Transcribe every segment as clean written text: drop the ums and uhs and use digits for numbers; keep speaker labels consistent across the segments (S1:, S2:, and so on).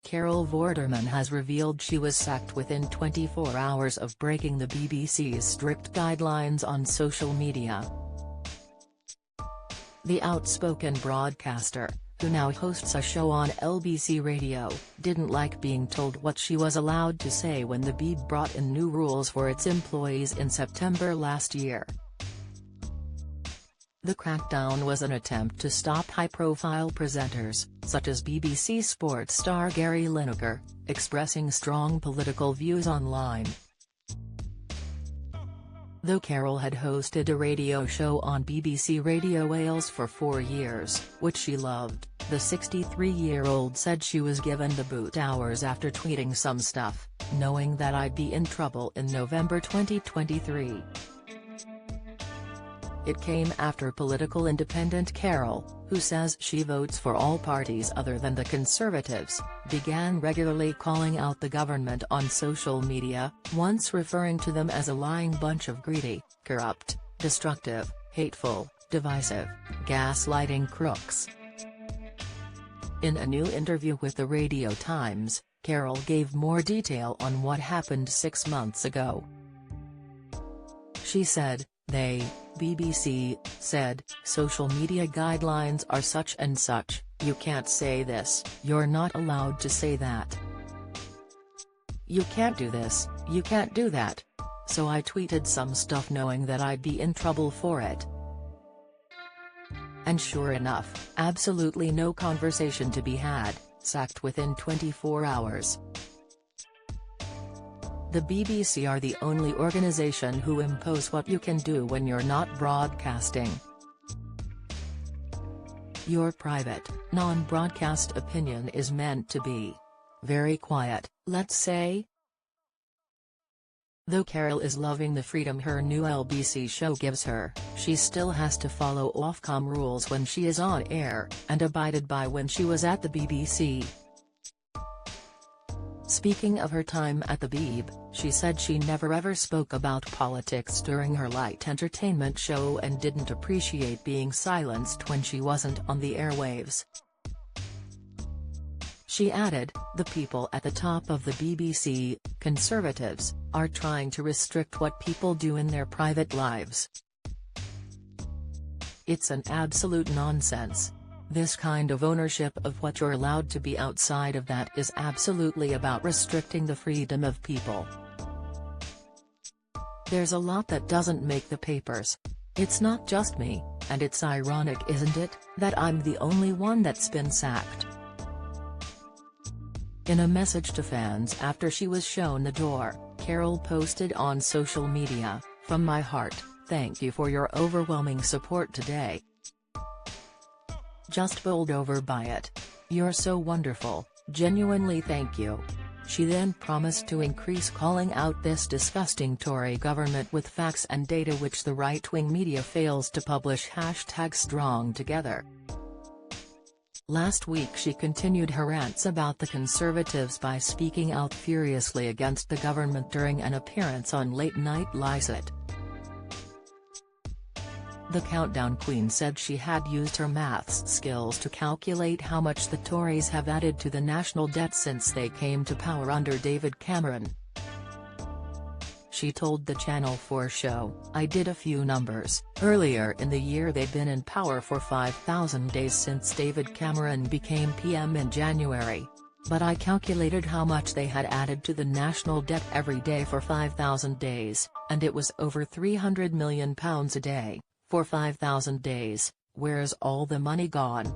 S1: Carol Vorderman has revealed she was sacked within 24 hours of breaking the BBC's strict guidelines on social media. The outspoken broadcaster, who now hosts a show on LBC Radio, didn't like being told what she was allowed to say when the BB brought in new rules for its employees in September last year. The crackdown was an attempt to stop high-profile presenters, such as BBC Sports star Gary Lineker, expressing strong political views online. Though Carol had hosted a radio show on BBC Radio Wales for 4 years, which she loved, the 63-year-old said she was given the boot hours after tweeting some stuff, knowing that I'd be in trouble in November 2023. It came after political independent Carol, who says she votes for all parties other than the Conservatives, began regularly calling out the government on social media, once referring to them as a lying bunch of greedy, corrupt, destructive, hateful, divisive, gaslighting crooks. In a new interview with the Radio Times, Carol gave more detail on what happened 6 months ago. She said, BBC, said, social media guidelines are such and such, you can't say this, you're not allowed to say that. You can't do this, you can't do that. So I tweeted some stuff knowing that I'd be in trouble for it. And sure enough, absolutely no conversation to be had, sacked within 24 hours. The BBC are the only organisation who impose what you can do when you're not broadcasting. Your private, non-broadcast opinion is meant to be very quiet, let's say. Though Carol is loving the freedom her new LBC show gives her, she still has to follow Ofcom rules when she is on air, and abided by when she was at the BBC. Speaking of her time at the BB, she said she never ever spoke about politics during her light entertainment show and didn't appreciate being silenced when she wasn't on the airwaves. She added, the people at the top of the BBC, Conservatives, are trying to restrict what people do in their private lives. It's an absolute nonsense. This kind of ownership of what you're allowed to be outside of that is absolutely about restricting the freedom of people. There's a lot that doesn't make the papers. It's not just me, and it's ironic, isn't it, that I'm the only one that's been sacked. In a message to fans after she was shown the door, Carol posted on social media, "From my heart, thank you for your overwhelming support today. Just bowled over by it. You're so wonderful, genuinely thank you." She then promised to increase calling out this disgusting Tory government with facts and data which the right-wing media fails to publish. #StrongTogether. Last week she continued her rants about the Conservatives by speaking out furiously against the government during an appearance on Late Night Live. The Countdown Queen said she had used her maths skills to calculate how much the Tories have added to the national debt since they came to power under David Cameron. She told the Channel 4 show, "I did a few numbers. Earlier in the year they'd been in power for 5,000 days since David Cameron became PM in January. But I calculated how much they had added to the national debt every day for 5,000 days, and it was over £300 million a day. For 5,000 days, where's all the money gone?"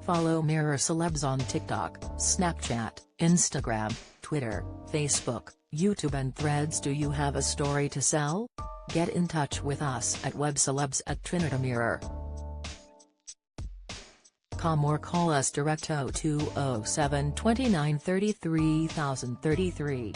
S1: Follow Mirror Celebs on TikTok, Snapchat, Instagram, Twitter, Facebook, YouTube and Threads. Do you have a story to sell? Get in touch with us at webcelebs@trinitymirror.com or call us direct 0207 29 33 033.